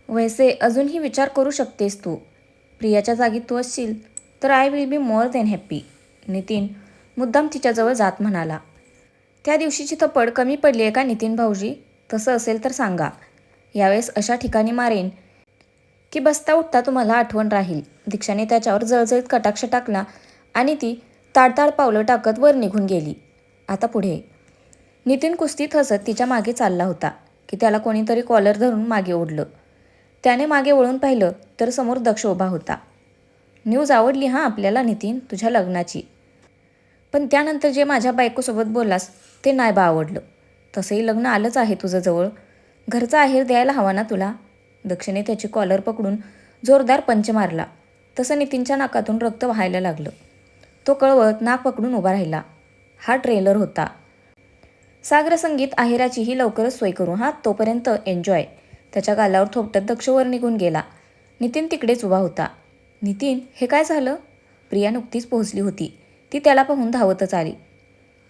वैसे अजूनही विचार करू शकतेस तू. प्रियाच्या जागी तू असशील तर I will be more than happy. Nitin मुद्दाम तिच्याजवळ जात म्हणाला. त्या दिवशीची थप्पड कमी पडली आहे का नितीन भाऊजी? तसं असेल तर सांगा. यावेळेस अशा ठिकाणी मारेन की बसता उठता तुम्हाला आठवण राहील. दीक्षाने त्याच्यावर जळजळीत कटाक्ष टाकला आणि ती ताडताड पावलं टाकत वर निघून गेली. आता पुढे. नितीन कुस्तीत हसत तिच्या मागे चालला होता की त्याला कोणीतरी कॉलर धरून मागे ओढलं. त्याने मागे वळून पाहिलं तर समोर दक्ष उभा होता. न्यूज आवडली हां आपल्याला नितीन, तुझ्या लग्नाची. पण त्यानंतर जे माझ्या बायकोसोबत बोललास ते नाही बा आवडलं. तसंही लग्न आलंच आहे तुझं जवळ. घरचा आहेर द्यायला हवा ना तुला. दक्षने त्याची कॉलर पकडून जोरदार पंच मारला. तसं नितीनच्या नाकातून रक्त वाहायला लागलं. तो कळवत नाक पकडून उभा राहिला. हा ट्रेलर होता. सागर संगीत आहेराचीही लवकरच सोय करू हां, तोपर्यंत एन्जॉय. त्याच्या गालावर थोपटत दक्ष वर निघून गेला. नितीन तिकडेच उभा होता. नितीन हे काय झालं? प्रिया नुकतीच पोहोचली होती. ती त्याला पाहून धावतच आली.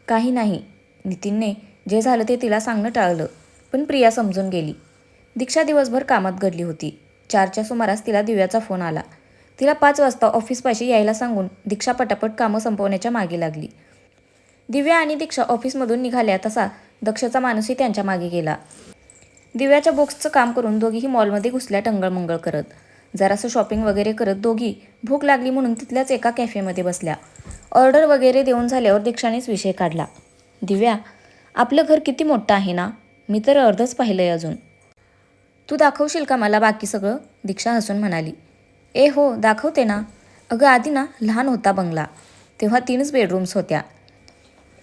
काही नाही. नितीनने जे झालं ते तिला सांगणं टाळलं. पण प्रिया समजून गेली. दीक्षा दिवसभर कामात गडली होती. 4च्या सुमारास तिला दिव्याचा फोन आला. तिला 5 वाजता ऑफिसपाशी यायला सांगून दीक्षा पटापट कामं संपवण्याच्या मागे लागली. दिव्या आणि दीक्षा ऑफिसमधून निघाल्या तसा दक्षचा माणूसही त्यांच्या मागे गेला. दिव्याच्या बॉक्सचं काम करून दोघीही मॉलमध्ये घुसल्या टंगळमंगळ करत. जरासं शॉपिंग वगैरे करत दोघी भूक लागली म्हणून तिथल्याच एका कॅफेमध्ये बसल्या. ऑर्डर वगैरे देऊन झाल्यावर दीक्षानेच विषय काढला. दिव्या, आपलं घर किती मोठं आहे ना? मी तर अर्धच पाहिलंय अजून. तू दाखवशील का मला बाकी सगळं? दीक्षा हसून म्हणाली. हो दाखवते ना. अगं आधी ना लहान होता बंगला. तेव्हा 3च बेडरूम्स होत्या.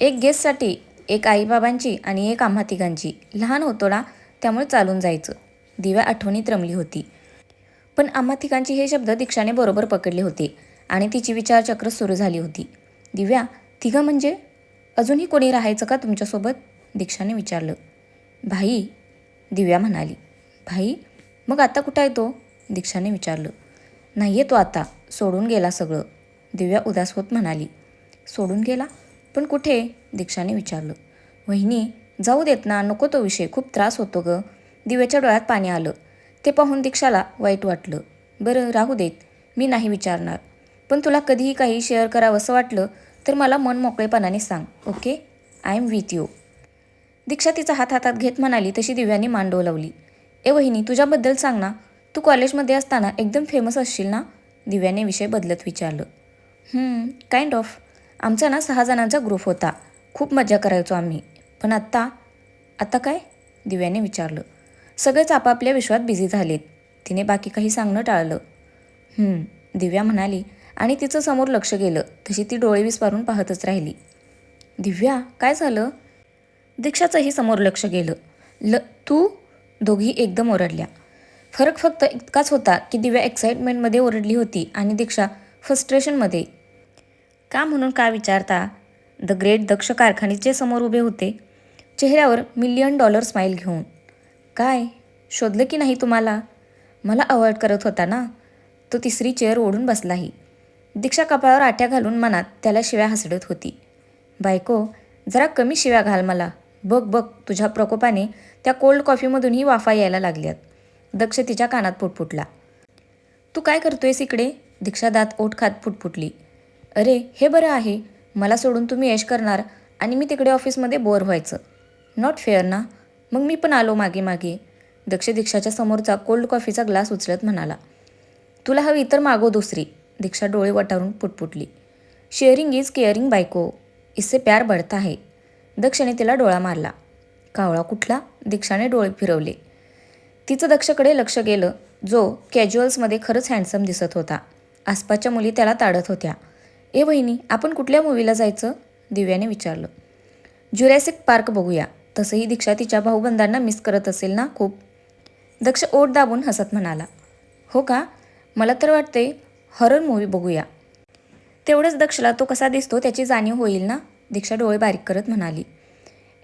एक गेस्टसाठी, एक आईबाबांची आणि एक आम्हा तिघांची. लहान होतो ना त्यामुळे चालून जायचं. दिव्या आठवणीत रमली होती. पण आम्हा तिघांची हे शब्द दीक्षाने बरोबर पकडले होते आणि तिची विचारचक्र सुरू झाली होती. दिव्या, तिघं म्हणजे? अजूनही कोणी राहायचं का तुमच्यासोबत? दीक्षाने विचारलं. भाई, दिव्या म्हणाली. भाई? मग आता कुठं आहे तो? दीक्षाने विचारलं. नाही आहे तो आता, सोडून गेला सगळं. दिव्या उदास होत म्हणाली. सोडून गेला? पण कुठे? दीक्षाने विचारलं. वहिनी, जाऊ देत ना, नको तो विषय, खूप त्रास होतो गं. दिव्याच्या डोळ्यात पाणी आलं. ते पाहून दीक्षाला वाईट वाटलं. बरं राहू देत, मी नाही विचारणार. पण तुला कधीही काही शेअर करावंसं वाटलं तर मला मन मोकळेपणाने सांग, okay? I am with you. Diksha तिचा हात हातात घेत म्हणाली तशी दिव्याने मान डोलावली. वहिनी, तुझ्याबद्दल सांग ना. तू कॉलेजमध्ये असताना एकदम फेमस असशील ना? दिव्याने विषय बदलत विचारलं. Kind of. आमचा ना 6 जणांचा ग्रुप होता. खूप मजा करायचो आम्ही. पण आत्ता? आता काय? दिव्याने विचारलं. सगळेच आपापल्या विश्वात बिझी झालेत. तिने बाकी काही सांगणं टाळलं. दिव्या म्हणाली आणि तिचं समोर लक्ष गेलं तशी ती डोळे विस्पारून पाहतच राहिली. दिव्या, काय झालं? दीक्षाचंही समोर लक्ष गेलं. तू? दोघी एकदम ओरडल्या. फरक फक्त इतकाच होता की दिव्या एक्साइटमेंटमध्ये ओरडली होती आणि दीक्षा फ्रस्ट्रेशनमध्ये. का म्हणून का विचारता? द ग्रेट दक्ष कारखानीचे समोर उभे होते, चेहऱ्यावर $1,000,000 स्माईल घेऊन. काय शोधलं की नाही तुम्हाला? मला अवॉइड करत होता ना. तो 3री चेअर ओढून बसलाही. दीक्षा कपाळावर आट्या घालून मनात त्याला शिव्या हसडत होती. बायको, जरा कमी शिव्या घाल मला. बघ बघ, तुझ्या प्रकोपाने त्या कोल्ड कॉफीमधूनही वाफा यायला लागल्यात. दक्ष तिच्या कानात पुटपुटला. तू काय करतोयस इकडे? दीक्षा दात ओठ खात पुटपुटली. अरे हे बरं आहे. मला सोडून तुम्ही ऐश करणार आणि मी तिकडे ऑफिसमध्ये बोर व्हायचं. नॉट फेअर ना. मग मी पण आलो मागे मागे. दक्ष दीक्षाच्या समोरचा कोल्ड कॉफीचा ग्लास उचलत म्हणाला. तुला हवी तर मागव दुसरी. दीक्षा डोळे वटारून पुटपुटली. शेअरिंग इज केअरिंग बायको. इससे प्यार बढ़ता है. दक्षने तिला डोळा मारला. कावळा कुठला? दीक्षाने डोळे फिरवले. तिचं दक्षकडे लक्ष गेलं, जो कॅज्युअल्समध्ये खरंच हँडसम दिसत होता. आसपासच्या मुली त्याला ताडत होत्या. वहिनी, आपण कुठल्या मूवीला जायचं? दिव्याने विचारलं. ज्युरॅसिक पार्क बघूया. तसंही दीक्षा तिच्या भाऊबंदांना मिस करत असेल ना खूप. दक्ष ओठ दाबून हसत म्हणाला. हो का? मला तर वाटते हॉरर मूवी बघूया. तेवढंच दक्षला तो कसा दिसतो त्याची जाणीव होईल ना. दीक्षा डोळे बारीक करत म्हणाली.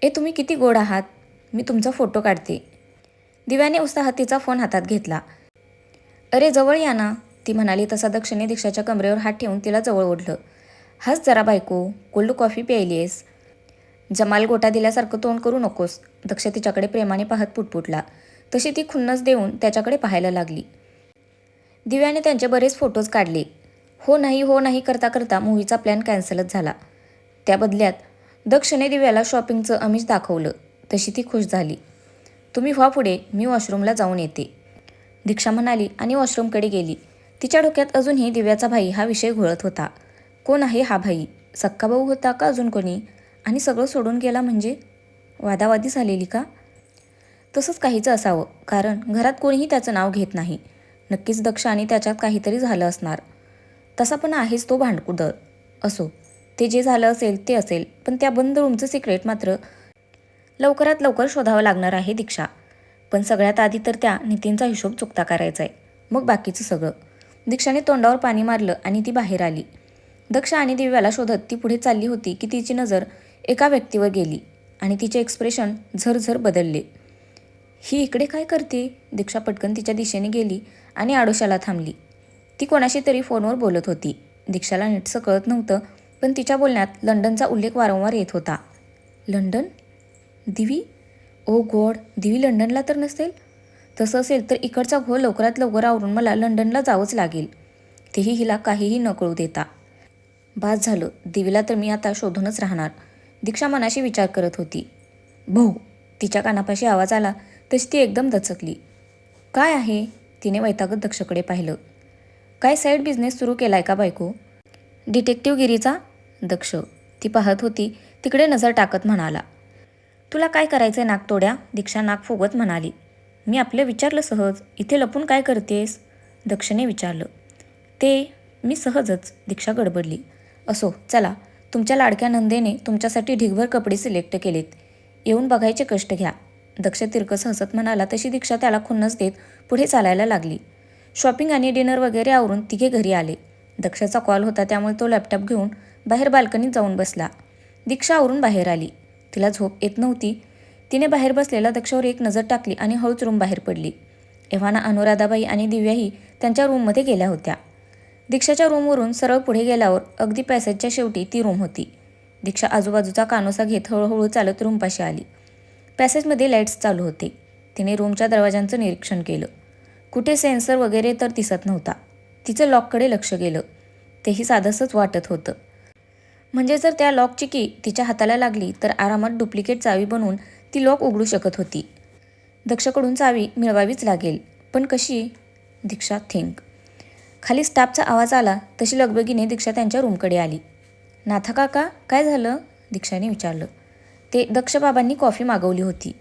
तुम्ही किती गोड आहात. मी तुमचा फोटो काढते. दिव्याने उत्साहात तिचा फोन हातात घेतला. अरे जवळ या ना, ती म्हणाली तसा दक्षने दीक्षाच्या कमरेवर हात ठेवून तिला जवळ ओढलं. हस जरा बायको, कोल्ड कॉफी प्यायलीयस. जमाल गोटा दिल्यासारखं तोंड करू नकोस. दक्ष तिच्याकडे प्रेमाने पाहत पुटपुटला. तशी ती खुन्नस देऊन त्याच्याकडे पाहायला लागली. दिव्याने त्यांचे बरेच फोटोज काढले. हो नाही करता करता मूव्हीचा प्लॅन कॅन्सलच झाला. त्या बदल्यात दक्षने दिव्याला शॉपिंगचं आमिष दाखवलं. तशी ती खुश झाली. तुम्ही व्हा पुढे, मी वॉशरूमला जाऊन येते, दीक्षा म्हणाली आणि वॉशरूमकडे गेली. तिच्या डोक्यात अजूनही दिव्याचा भाई हा विषय घोळत होता. कोण आहे हा भाई? सक्का भाऊ होता का अजून कोणी? आणि सगळं सोडून गेला म्हणजे? वादावादी झालेली का? तसंच काहीच असावं, कारण घरात कोणीही त्याचं नाव घेत नाही. नक्कीच दक्ष आणि त्याच्यात काहीतरी झालं असणार. तसा पण आहेच तो भांडकुदळ. असो, ते जे झालं असेल ते असेल, पण त्या बंद रूमचं सिक्रेट मात्र लवकरात लवकर शोधावं लागणार आहे दीक्षा. पण सगळ्यात आधी तर त्या नितीनचा हिशोब चुकता करायचा आहे, मग बाकीचं सगळं. दीक्षाने तोंडावर पाणी मारलं आणि ती बाहेर आली. दक्ष आणि दिव्याला शोधत ती पुढे चालली होती की तिची नजर एका व्यक्तीवर गेली आणि तिचे एक्सप्रेशन झरझर बदलले. ही इकडे काय करते? दीक्षा पटकन तिच्या दिशेने गेली आणि आडोशाला थांबली. ती कोणाशी तरी फोनवर बोलत होती. दीक्षाला नीटसं कळत नव्हतं, पण तिच्या बोलण्यात लंडनचा उल्लेख वारंवार येत होता. लंडन? दिवी? ओ गॉड, दिवी लंडनला तर नसेल? तसं असेल तर इकडचा घोळ लवकरात लवकर आवरून मला लंडनला जावंच लागेल, तेही हिला काहीही न कळू देता. बास झालं, दिवीला तर मी आता शोधूनच राहणार, दीक्षा मनाशी विचार करत होती. भाऊ, तिच्या कानापाशी आवाज आला तशी ती एकदम दचकली. काय आहे? तिने वैतागत दक्षकडे पाहिलं. काय साईड बिझनेस सुरू केलाय का बायको? डिटेक्टिव्हगिरीचा? दक्ष ती पाहत होती तिकडे नजर टाकत म्हणाला. तुला काय करायचंय नाकतोड्या? दीक्षा नाक फुगत म्हणाली. मी आपलं विचारलं सहज, इथे लपून काय करतेस? दक्षने विचारलं. ते मी सहजच, दीक्षा गडबडली. असो, चला, तुमच्या लाडक्या नंदेने तुमच्यासाठी ढिगभर कपडे सिलेक्ट केलेत, येऊन बघायचे कष्ट घ्या, दक्ष तिरकस हसत म्हणाला. तशी दीक्षा त्याला खुन्नस देत पुढे चालायला लागली. शॉपिंग आणि डिनर वगैरे आवरून तिघे घरी आले. दक्षाचा कॉल होता त्यामुळे तो लॅपटॉप घेऊन बाहेर बाल्कनीत जाऊन बसला. दीक्षा आवरून बाहेर आली. तिला झोप येत नव्हती. तिने बाहेर बसलेला दक्षावर एक नजर टाकली आणि हळूच रूम बाहेर पडली. एव्हाना अनुराधाबाई आणि दिव्याही त्यांच्या रूममध्ये गेल्या होत्या. दीक्षाच्या रूमवरून सरळ पुढे गेल्यावर अगदी पॅसेजच्या शेवटी ती रूम होती. दीक्षा आजूबाजूचा कानोसा घेत हळूहळू चालत रूमपाशी आली. पॅसेजमध्ये लाईट्स चालू होते. तिने रूमच्या दरवाजांचं निरीक्षण केलं. कुठे सेन्सर वगैरे तर दिसत नव्हता. तिचं लॉककडे लक्ष गेलं. तेही साधंसंच वाटत होतं. म्हणजे जर त्या लॉकची की तिच्या हाताला लागली तर आरामात डुप्लिकेट चावी बनवून ती लॉक उघडू शकत होती. दक्षकडून चावी मिळवावीच लागेल, पण कशी? दीक्षा थिंक. खाली स्टाफचा आवाज आला तशी लगबगीने दीक्षा त्यांच्या रूमकडे आली. नाथा काका, काय झालं? दीक्षाने विचारलं. ते दक्ष बाबांनी कॉफी मागवली होती,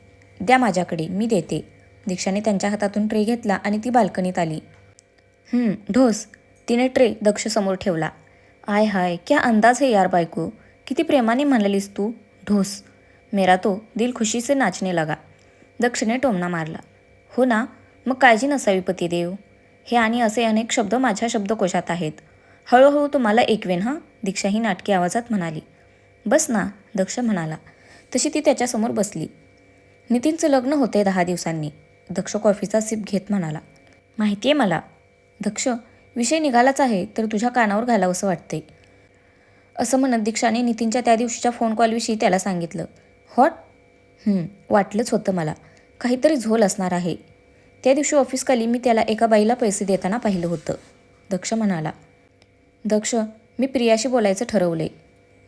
द्या माझ्याकडे, मी देते. दीक्षाने त्यांच्या हातातून ट्रे घेतला आणि ती बाल्कनीत आली. ढोस. तिने ट्रे दक्ष समोर ठेवला. आय हाय, क्या अंदाज है यार बायको, किती प्रेमाने म्हणालीस तू, ढोस. मेरा तो दिल खुशी से नाचने लगा. दक्षने टोमणा मारला. हो ना, मग काळजी नसावी पतिदेव. हे आणि असे अनेक शब्द माझ्या शब्दकोशात आहेत. हळूहळू तुम्हाला ऐकवेन हां, दीक्षाही नाटकी आवाजात म्हणाली. बस ना, दक्ष म्हणाला. तशी ती त्याच्यासमोर बसली. नितीनचं लग्न होते 10 दिवसांनी. दक्ष कॉफीचा सिप घेत म्हणाला. माहिती आहे मला. दक्ष, विषय निघालाच आहे तर तुझ्या कानावर घालावंसं वाटते. असं म्हणत दीक्षाने नितीनच्या त्या दिवशीच्या फोन कॉलविषयी त्याला सांगितलं. हॉट? वाटलंच होतं मला, काहीतरी झोल असणार आहे. त्या दिवशी ऑफिसखाली मी त्याला एका बाईला पैसे देताना पाहिलं होतं, दक्ष म्हणाला. दक्ष, मी प्रियाशी बोलायचं ठरवलंय,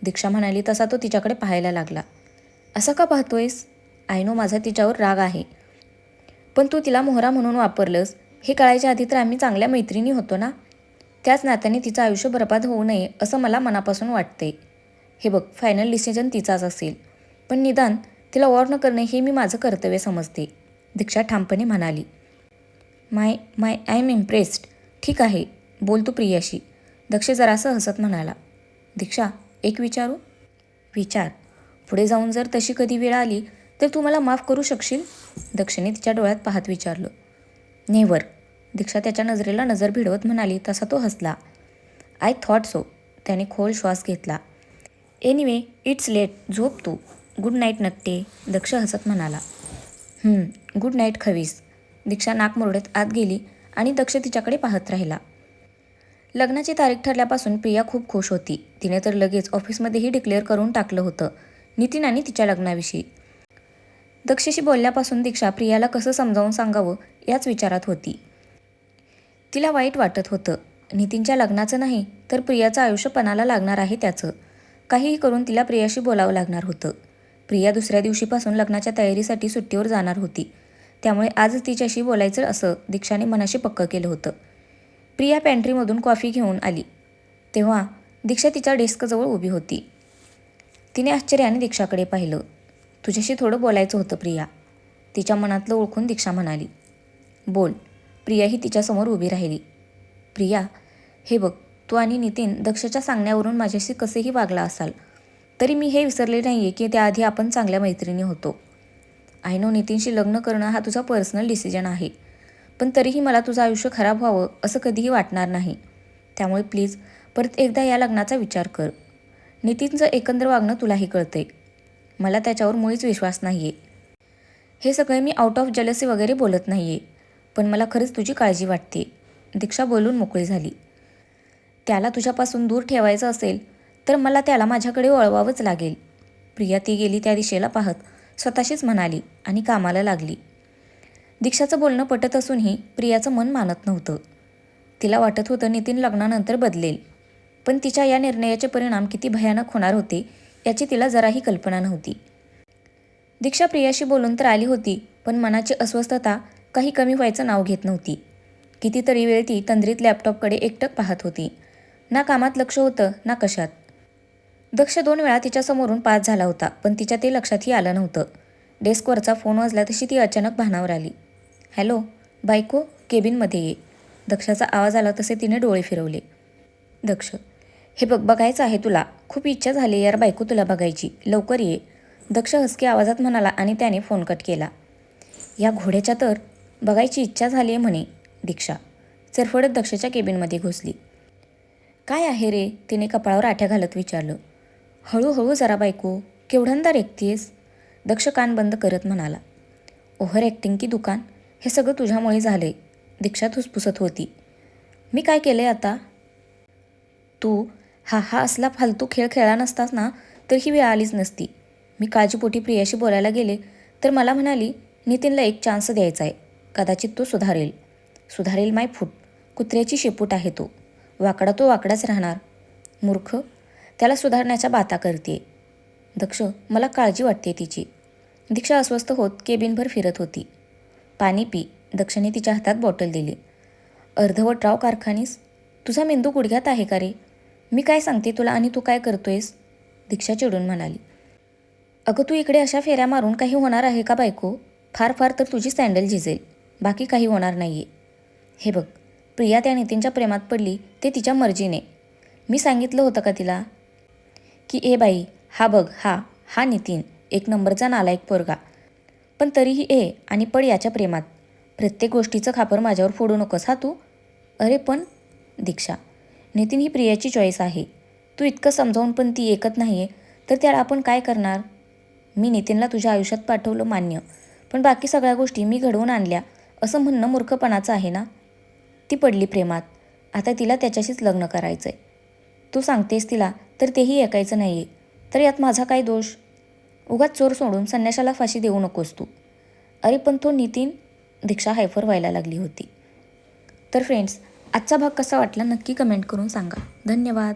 दीक्षा म्हणाली. तसा तो तिच्याकडे पाहायला लागला. असं का पाहतोयस? आय नो माझा तिच्यावर राग आहे, पण तू तिला मोहरा म्हणून वापरलंस हे कळायच्या आधी तर आम्ही चांगल्या मैत्रिणी होतो ना. त्याच नात्याने तिचं आयुष्य बरबाद होऊ नये असं मला मनापासून वाटते. हे बघ, फायनल डिसिजन तिचाच असेल, पण निदान तिला वॉर न करणे हे मी माझं कर्तव्य समजते, दीक्षा ठामपणे म्हणाली. My I am impressed. ठीक आहे, बोल तू प्रियाशी, दक्ष जरासं हसत म्हणाला. दीक्षा, एक विचारू? विचार. पुढे जाऊन जर तशी कधी वेळ आली तर तू मला माफ करू शकशील? दक्षने तिच्या डोळ्यात पाहत विचारलं. नेव्हर, दीक्षा त्याच्या नजरेला नजर भिडवत म्हणाली. तसा तो हसला. I thought so. त्याने खोल श्वास घेतला. एनिवे, इट्स लेट, झोप तू. गुड नाईट नकटे, दक्ष हसत म्हणाला. Good night खवीस. दीक्षा नाक मुरडत आत गेली आणि दक्ष तिच्याकडे पाहत राहिला. लग्नाची तारीख ठरल्यापासून प्रिया खूप खुश होती. तिने तर लगेच ऑफिसमध्येही डिक्लेअर करून टाकलं होतं नितीन आणि तिच्या लग्नाविषयी. दक्षशी बोलल्यापासून दीक्षा प्रियाला कसं समजावून सांगावं याच विचारात होती. तिला वाईट वाटत होतं. नितीनच्या लग्नाचं नाही तर प्रियाचं आयुष्य पणाला लागणार आहे त्याचं. काहीही करून तिला प्रियाशी बोलावं लागणार होतं. प्रिया दुसऱ्या दिवशीपासून लग्नाच्या तयारीसाठी सुट्टीवर जाणार होती. त्यामुळे आजच तिच्याशी बोलायचं असं दीक्षाने मनाशी पक्कं केलं होतं. प्रिया पॅन्ट्रीमधून कॉफी घेऊन आली तेव्हा दीक्षा तिच्या डेस्कजवळ उभी होती. तिने आश्चर्याने दीक्षाकडे पाहिलं. तुझ्याशी थोडं बोलायचं होतं प्रिया. तिच्या मनातलं ओळखून दीक्षा म्हणाली. बोल. प्रियाही तिच्यासमोर उभी राहिली. प्रिया, हे बघ, तू आणि नितीन दक्षच्या सांगण्यावरून माझ्याशी कसेही वागला असाल तरी मी हे विसरले नाही आहे की त्याआधी आपण चांगल्या मैत्रिणी होतो. आय नो नितीनशी लग्न करणं हा तुझा पर्सनल डिसिजन आहे, पण तरीही मला तुझं आयुष्य खराब व्हावं असं कधीही वाटणार नाही. त्यामुळे प्लीज परत एकदा या लग्नाचा विचार कर. नितीनचं एकंदर वागणं तुलाही कळतंय. मला त्याच्यावर मुळीच विश्वास नाही आहे. हे सगळे मी आउट ऑफ जेलसी वगैरे बोलत नाही आहे, पण मला खरंच तुझी काळजी वाटते. दीक्षा बोलून मोकळी झाली. त्याला तुझ्यापासून दूर ठेवायचं असेल तर मला त्याला माझ्याकडे वळवावंच लागेल. प्रिया ती गेली त्या दिशेला पाहत स्वतःशीच म्हणाली आणि कामाला लागली. दीक्षाचं बोलणं पटत असूनही प्रियाचं मन मानत नव्हतं. तिला वाटत होतं नितीन लग्नानंतर बदलेल, पण तिच्या या निर्णयाचे परिणाम किती भयानक होणार होते याची तिला जराही कल्पना नव्हती. दीक्षा प्रियाशी बोलून तर आली होती, पण मनाची अस्वस्थता काही कमी व्हायचं नाव घेत नव्हती. कितीतरी वेळ ती तंद्रीत लॅपटॉपकडे एकटक पाहत होती. ना कामात लक्ष होतं ना कशात. दक्ष 2 वेळा तिच्यासमोरून पास झाला होता, पण तिच्या ते लक्षातही आलं नव्हतं. डेस्कवरचा फोन वाजला तशी ती अचानक भानावर आली. हॅलो बायको, केबिनमध्ये ये. दक्षाचा आवाज आला तसे तिने डोळे फिरवले. दक्ष, हे बघ, बघायचं आहे तुला. खूप इच्छा झाली यार बायको तुला बघायची. लवकर ये. दक्ष हसके आवाजात म्हणाला आणि त्याने फोन कट केला. या घोड्याच्या तर बघायची इच्छा झाली आहे म्हणे. दीक्षा चरफडत दक्षच्या केबिनमध्ये घुसली. काय आहे रे, तिने कपाळावर आठ्या घालत विचारलं. हळूहळू जरा बायको, केवढ्यांदा रेखतीयस. दक्ष कान बंद करत म्हणाला. ओव्हर ॲक्टिंग की दुकान, हे सगळं तुझ्यामुळे झालंय. दीक्षा धुसफुसत होती. मी काय केलंय आता? तू हा असला फालतू खेळ खेळला नसतास ना तर ही वेळ आलीच नसती. मी काळजीपोटी प्रियाशी बोलायला गेले तर मला म्हणाली नितीनला एक चान्स द्यायचा आहे, कदाचित तो सुधारेल. सुधारेल माय फूट. कुत्र्याची शेपूट आहे तो. वाकडा तो वाकडाच राहणार. मूर्ख, त्याला सुधारण्याच्या बाता करते. दक्ष, मला काळजी वाटते तिची. दीक्षा अस्वस्थ होत केबिनभर फिरत होती. पाणी पी. दक्षने तिच्या हातात बॉटल दिली. अर्धवट राव कारखानीस. तुझा मेंदू गुडघ्यात आहे का रे? मी काय सांगते तुला आणि तू काय करतोयस? दीक्षा चिडून म्हणाली. अगं तू इकडे अशा फेऱ्या मारून काही होणार आहे का बायको? फार फार तर तुझी सँडल झिजेल, बाकी काही होणार नाही आहे. हे बघ, प्रिया त्या नितीनच्या प्रेमात पडली ते तिच्या मर्जीने. मी सांगितलं होतं का तिला की ए बाई, हा बघ, हा नितीन एक नंबरचा नालायक पोरगा, पण तरीही आणि पड याच्या प्रेमात. प्रत्येक गोष्टीचं खापर माझ्यावर फोडू नकोस हा तू. अरे पण दीक्षा, नितीन ही प्रियाची चॉईस आहे. तू इतकं समजावून पण ती ऐकत नाही आहे तर त्याला आपण काय करणार? मी नितीनला तुझ्या आयुष्यात पाठवलं मान्य, पण बाकी सगळ्या गोष्टी मी घडवून आणल्या असं म्हणणं मूर्खपणाचं आहे ना. ती पडली प्रेमात, आता तिला त्याच्याशीच लग्न करायचं आहे. तू सांगतेस तिला तर तेही ऐकायचं नाही आहे, तर यात माझा काय दोष? उगाच चोर सोडून संन्याशाला फाशी देऊ नकोस तू. अरे पण तो नितीन. दीक्षा हायफर व्हायला लागली होती. तर फ्रेंड्स, आजचा भाग कसा वाटला नक्की कमेंट करून सांगा. धन्यवाद.